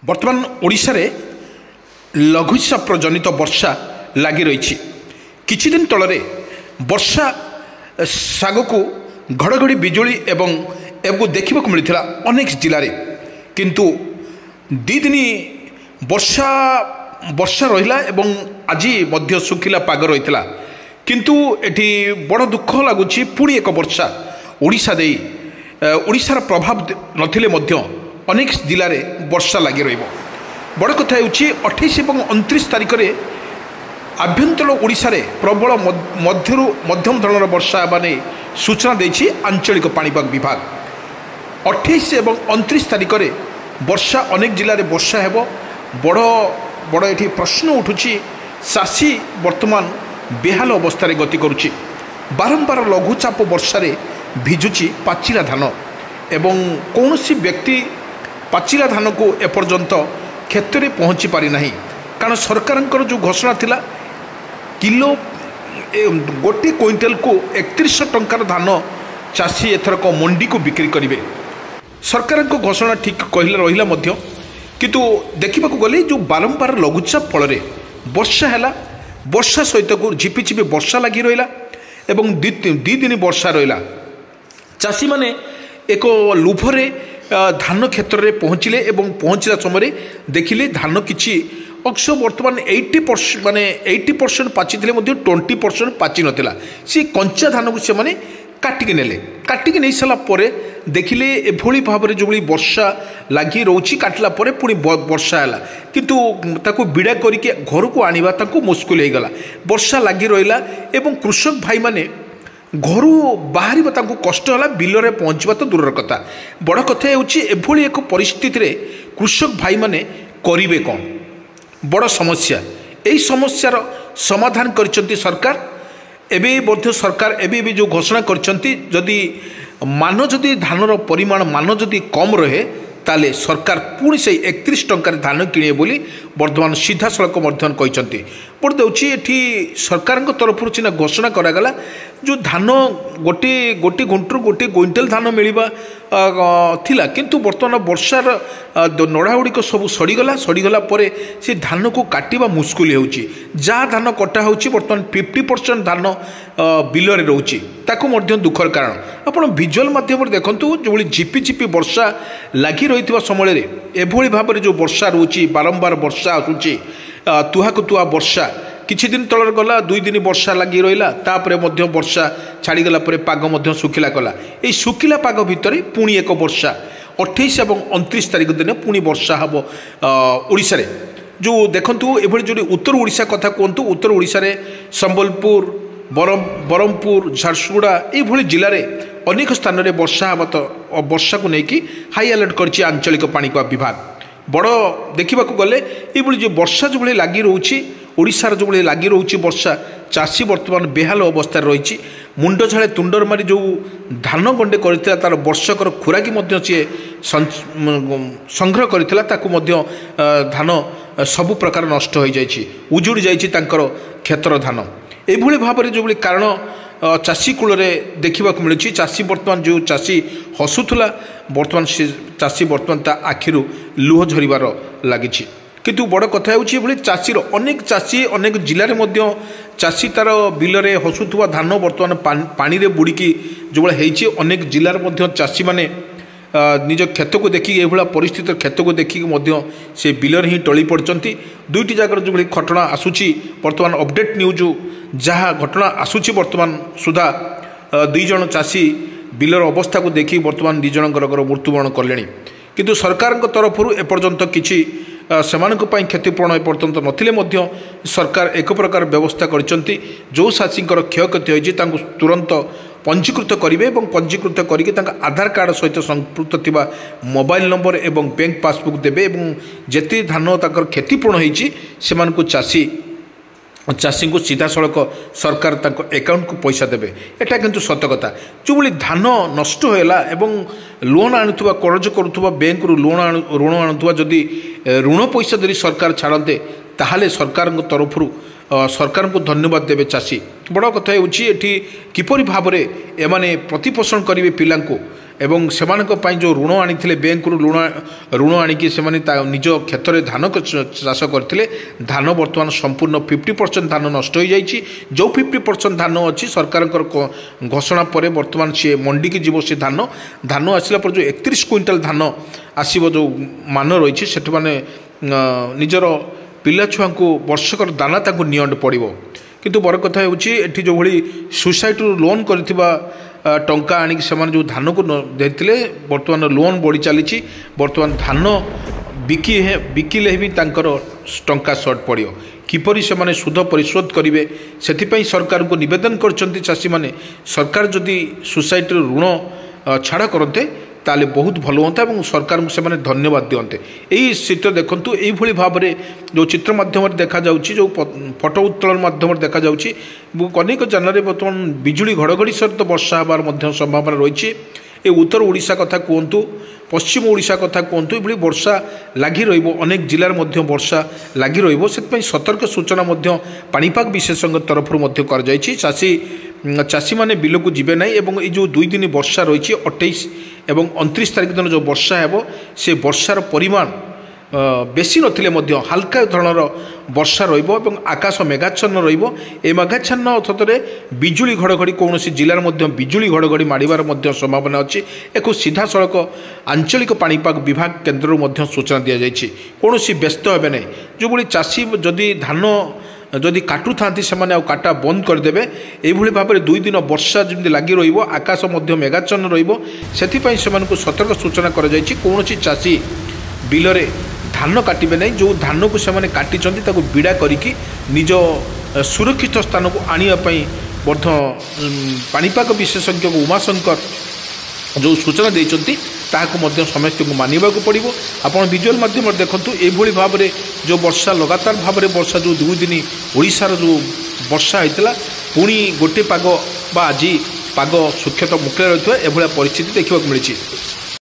बर्तमान ओडिशा रे लघुचाप जनित वर्षा लगी रही। किछि दिन तलरे वर्षा साग को घड़घड़ी बिजुली एवं देखा मिलता अनेक जिले किंतु दी दिन वर्षा वर्षा रहा एवं आज मध्य सुखिला पाग रही किंतु एटी बड़ दुख लगुच पुणी एक वर्षा ओडिशा दे ओडिशार प्रभाव नथिले मध्य अनेक जिले में वर्षा लगी रही। बड़ कथा हो 28 और 29 तारिख में आभ्यंतर ओडिशा रे प्रबल मध्यम धरणर वर्षा माने सूचना देछि आंचलिक पाणीपाग विभाग। 28 और 29 तारिख में वर्षा अनेक जिले में वर्षा हेबो। बड़ बड़ ये प्रश्न उठुछि चाषी वर्तमान बेहाल अवस्था गति करुछि। बारंबार लघुचाप वर्षा रे भिजुछि पाचिला धान एवं कौनसी व्यक्ति पाचिला धान को एपर्यंत क्षेत्र में पहुँची पारि नाही। कारण सरकार जो घोषणा थिला किलो गोटे क्विंटल को 3100 टंकार धान चाषी एथरक मंडी को बिक्री करेंगे। सरकार को घोषणा ठीक कहला रहिला मध्य किंतु देखा गले जो बारंबार लघुचाप फल वर्षा है वर्षा सहित को झिपिझिपि वर्षा लगी रहा एवं दी दिन वर्षा रहा चाषी माने एक लुभरे धान क्षेत्र में पहुँचले एवं पहुँचला समय देखिले धान किछि अक्ष वर्तमान 80% माने 80% पाची 20% पाची नथिला। सी कंचा धान को से माने काटिके नेले काटिके नहीं सारा पर देखिले एभली भाव में जो वर्षा लगी रोची काटला परे पुणी वर्षा है किंतु ताको बिड़ा करके घर को आनिबा ताको मुश्किल हो गला। वर्षा लगी रहा एवं कृषक भाई माने घर बाहर तांको कष्ट है बिल में पहुँचवा तो दूर कथा। बड़ कथा होभली एक परिस्थिति रे कृषक भाई माने करिवे कौन बड़ समस्या। यही समस्यार समाधान करचंती सरकार। एबे मध्य सरकार एबे जो घोषणा करचंती जदि मान जदि धानर परिमाण मान जदि कम रहे ताले सरकार पुणी से 31 टंकार धान किणे बोली वर्तमान सीधा सड़क मध्यन कहते। बड़ देउछि एठी सरकार तरफ सीना घोषणा करागला जो धान गोटे गोटे गुंटर गोटे क्विंटल धान मिलवा थिला किंतु वर्तमान वर्षार नड़ा गुड़िक सब सड़ीगला पर से धान को काटिबा मुश्किल होउछि। जहाँ धान कटा होउछि वर्तमान 50% धान बिल रे रोची ताकू मध्य दुखर कारण आपण विजुअल माध्यम देखंतु जो झिपिझिपि वर्षा लगी रही समय एभली भाव में जो वर्षा रोची बारंबार वर्षा आसूची तुहाकु तुहा वर्षा किछि दिन तलर गला 2 दिन वर्षा लगी रहा तापर मध्य वर्षा छाड़ीगला पाग मध्य सुखिला कला। ये सुखिला पाग भितर पुणी एक वर्षा 28 और 29 तारिख दिन पुणी वर्षा हम ओडिशा रे जो देखंतु एभली जो उत्तर ओडिशा कथा कहतु उत्तर ओडिशा रे संबलपुर बरमपुर झारसुगुड़ा ये जिले में अनेक स्थान में वर्षा हम तो वर्षा को लेकिन हाई अलर्ट कर आंचलिक पाणीपाग विभाग। बड़ देखा गले ये जो वर्षा जो लगी रोची ओडिशार जो लगी रोची वर्षा चाषी वर्तमान बेहाल अवस्था रही। मुंड झाड़े तुंडर मारी जो धान गंडे करता तार वर्षकर खुराकी सी संग्रह करता धान सबु प्रकार नष्ट हो जाए उजुड़ी जाइए क्षेत्र धान। एभली भाव में जो कारण चाषी कूल देखा मिलूँ चाषी वर्तमान जो चाषी हसुला वर्तमान से चाषी वर्तमान ता आखिरु लुह झरिबार लगी। किंतु बड़ कथा हो चाषीर अनेक चाषी अनेक जिले में चाषी तार बिल में हसुवा धान वर्तमान पानी रे बुड़ीकी जो होती अनेक जिले में चाषी माने निज क्षेत्र को देखिक ये परिस्थिति क्षेत्र को देखिक से बिलर ही टली पड़ती। दुईटी जगार जो घटना आसूची वर्तमान अपडेट न्यूज जहाँ घटना आसूची वर्तमान सुधा 2 जन चाषी बिलर अवस्था को देखी वर्तमान 2 जनकर मृत्युवरण कले किंतु सरकार तरफ एपर्यंत किसी सेमानक पई क्षतिपूरण एपर्यंत नथिले मध्य सरकार एक प्रकार व्यवस्था करचंती जो चाषी क्षयक्षति होइछि तांको तुरंत पंजीकृत करेंगे और पंजीकृत करके आधार कार्ड सहित संपृक्त थिबा मोबाइल नंबर एवं बैंक पासबुक देवे और जेते धान ताकर क्षतिपूर्ण होइछि सेमानकु चाषी को सीधा सड़क सरकार अकाउंट को पैसा देवे। एटा किंतु सत कथा जो धान नष्ट होला एवं लोन आणुवा कर्ज करुवा बैंक रु ऋण आणुवा जदि ऋण पैसा जदि सरकार छाड़ते ताहले सरकार तरफ सरकार को धन्यवाद देवे चाषी। बड़ कथा होची किपरि भाव में एमाने प्रतिपोषण करेंगे पिला एवं से जो ऋण आनी बैंक ऋण आणिकी से निज क्षेत्र में धान चाष करते धान बर्तमान संपूर्ण 50% धान नष्ट हो जाइए जो 50% धान अच्छी सरकार घोषणा पर बर्तमान सी मंडी की जीव से धान धान आसला पर जो 31 क्विंटाल धान आसव जो मान रही से मैंने निजर पिला छुआ को वर्षकर दाना ताको नियंट पड़ो किंतु बड़ कथा होठी जो भाई सोसाइटी लोन कर टंका आनिक से जो धान को देते बर्तमान लोन बढ़ी चली बर्तमान धान बिकिले भी टंका सर्ट पड़ो किपरि से सुध परिशोध करेंगे से सरकार को निवेदन कर चाषी मैंने सरकार जदि सोसाइटी ऋण छाड़ करते ताले बहुत भल होता और सरकार को से धन्यवाद दियंते यही चित्र देखु यही भाव में जो चित्र माध्यम देखा जो फटो उत्तोलन माध्यम देखा अनेक जान बर्तमान बिजुली घड़घड़ी सहित वर्षा हबार संभावना रही ये उत्तर ओडिशा कथा कहतु पश्चिम ओडिशा कथा कहतु ये वर्षा लगी रनेक जिलार वर्षा लगी रही सतर्क सूचना पाणीपाग विशेषज्ञ तरफ चाषी चाषी मैंने बिल को जीवे ना और ये जो 2 दिन वर्षा रही 28 एवं 29 तारीख दिन जो वर्षा है से वर्षार परिमाण बेसी नथिले हाल्का धरणर वर्षा रही आकाश मेघाच्छन्न रही मेघाच्छन्न अर्थात बिजुली घड़घड़ी कौन जिलार बिजुली घड़घड़ी मारिबार संभावना अच्छी एक सीधा सड़क आंचलिक पाणीपाग विभाग केन्द्र सूचना दि जाइए कौन व्यस्त हे ना जो भाई चाषी जदि धान जदि काटू था से काटा बंद करदे ये भाव में 2 दिन वर्षा जमी लगी रकाश मेघाच्छन्न रही सतर्क सूचना कर कौन चाषी बिलरे धान काटे ना जो धान को से काटी विड़ा करिकी निज सुरक्षित स्थान को आने पाणीपाग विशेषज्ञ उमाशंकर जो सूचना देते समस्त को मानवा पड़ो आप विजुअल माध्यम देखूँ ये भाव में जो वर्षा लगातार भाव में वर्षा जो 2 दिन ओडिशार जो वर्षा होता पुणी गोटे पाग बा आज पाग सुख्यत मुक्ल रही परिस्थिति देखा मिली।